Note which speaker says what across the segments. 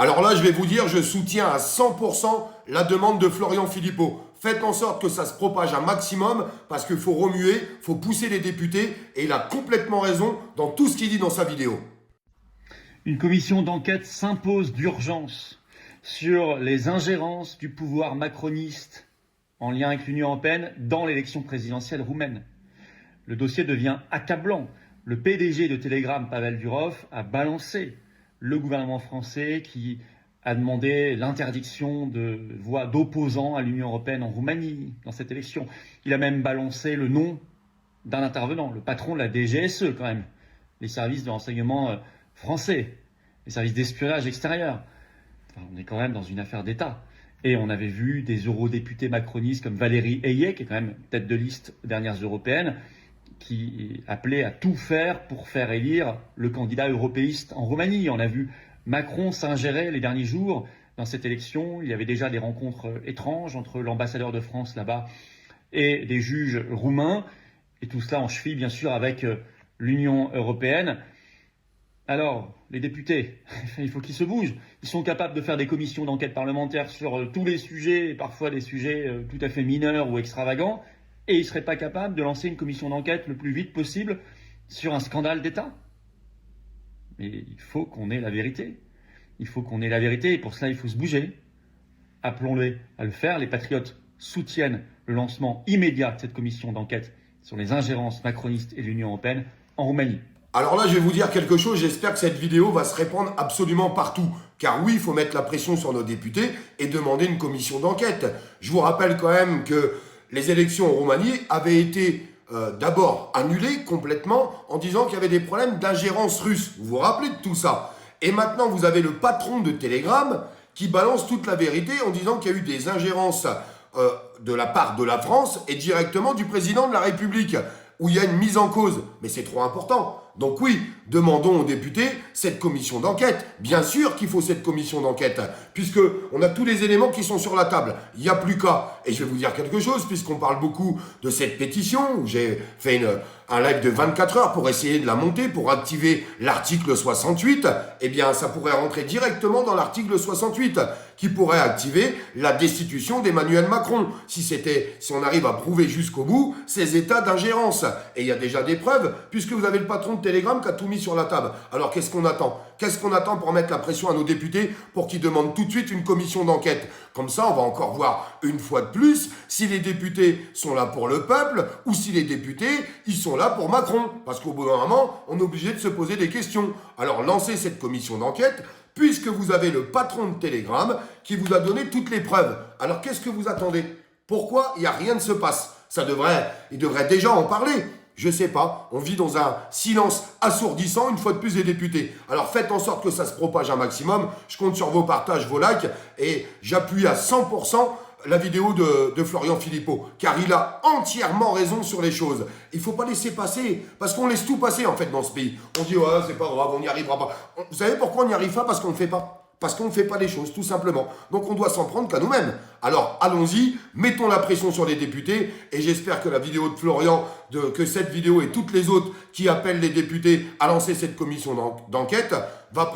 Speaker 1: Alors là, je vais vous dire, je soutiens à 100% la demande de Florian Philippot. Faites en sorte que ça se propage un maximum parce qu'il faut remuer, il faut pousser les députés et il a complètement raison dans tout ce qu'il dit dans sa vidéo.
Speaker 2: Une commission d'enquête s'impose d'urgence sur les ingérences du pouvoir macroniste en lien avec l'Union européenne dans l'élection présidentielle roumaine. Le dossier devient accablant. Le PDG de Telegram, Pavel Durov, a balancé le gouvernement français qui a demandé l'interdiction de voix d'opposants à l'Union européenne en Roumanie dans cette élection. Il a même balancé le nom d'un intervenant, le patron de la DGSE quand même, les services de renseignement français, les services d'espionnage extérieur. Enfin, on est quand même dans une affaire d'État. Et on avait vu des eurodéputés macronistes comme Valérie Hayek, qui est quand même tête de liste aux dernières européennes, qui appelait à tout faire pour faire élire le candidat européiste en Roumanie. On a vu Macron s'ingérer les derniers jours dans cette élection. Il y avait déjà des rencontres étranges entre l'ambassadeur de France là-bas et des juges roumains. Et tout cela en cheville, bien sûr, avec l'Union européenne. Alors, les députés, il faut qu'ils se bougent. Ils sont capables de faire des commissions d'enquête parlementaire sur tous les sujets, et parfois des sujets tout à fait mineurs ou extravagants, et ils ne seraient pas capables de lancer une commission d'enquête le plus vite possible sur un scandale d'État. Mais il faut qu'on ait la vérité. Il faut qu'on ait la vérité, et pour cela, il faut se bouger. Appelons-les à le faire. Les patriotes soutiennent le lancement immédiat de cette commission d'enquête sur les ingérences macronistes et de l'Union européenne en Roumanie.
Speaker 1: Alors là, je vais vous dire quelque chose, j'espère que cette vidéo va se répandre absolument partout. Car oui, il faut mettre la pression sur nos députés et demander une commission d'enquête. Je vous rappelle quand même que les élections en Roumanie avaient été d'abord annulées complètement en disant qu'il y avait des problèmes d'ingérence russe. Vous vous rappelez de tout ça? Et maintenant, vous avez le patron de Telegram qui balance toute la vérité en disant qu'il y a eu des ingérences de la part de la France et directement du président de la République, où il y a une mise en cause. Mais c'est trop important. Donc oui, demandons aux députés cette commission d'enquête. Bien sûr qu'il faut cette commission d'enquête, puisqu'on a tous les éléments qui sont sur la table. Il n'y a plus qu'à. Et je vais vous dire quelque chose, puisqu'on parle beaucoup de cette pétition, où j'ai fait un live de 24 heures pour essayer de la monter, pour activer l'article 68, eh bien ça pourrait rentrer directement dans l'article 68, qui pourrait activer la destitution d'Emmanuel Macron, si on arrive à prouver jusqu'au bout ces états d'ingérence. Et il y a déjà des preuves, puisque vous avez le patron de Telegram qui a tout mis sur la table. Alors qu'est-ce qu'on attend? Qu'est-ce qu'on attend pour mettre la pression à nos députés pour qu'ils demandent tout de suite une commission d'enquête? Comme ça, on va encore voir une fois de plus si les députés sont là pour le peuple ou si les députés, ils sont là pour Macron. Parce qu'au bout d'un moment, on est obligé de se poser des questions. Alors lancez cette commission d'enquête puisque vous avez le patron de Telegram qui vous a donné toutes les preuves. Alors qu'est-ce que vous attendez? Pourquoi il n'y a rien ne se passe? Il devrait déjà en parler. Je sais pas, on vit dans un silence assourdissant, une fois de plus, des députés. Alors faites en sorte que ça se propage un maximum. Je compte sur vos partages, vos likes, et j'appuie à 100% la vidéo de Florian Philippot, car il a entièrement raison sur les choses. Il faut pas laisser passer, parce qu'on laisse tout passer en fait dans ce pays. On dit, ouais, c'est pas grave, on n'y arrivera pas. Vous savez pourquoi on n'y arrive pas? Parce qu'on ne fait pas. Parce qu'on ne fait pas les choses, tout simplement. Donc on doit s'en prendre qu'à nous-mêmes. Alors allons-y, mettons la pression sur les députés, et j'espère que la vidéo de Florian, que cette vidéo et toutes les autres qui appellent les députés à lancer cette commission d'enquête, va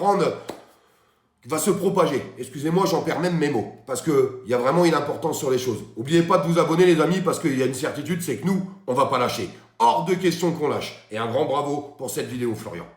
Speaker 1: se propager. Excusez-moi, j'en perds même mes mots, parce qu'il y a vraiment une importance sur les choses. N'oubliez pas de vous abonner les amis, parce qu'il y a une certitude, c'est que nous, on ne va pas lâcher. Hors de question qu'on lâche. Et un grand bravo pour cette vidéo Florian.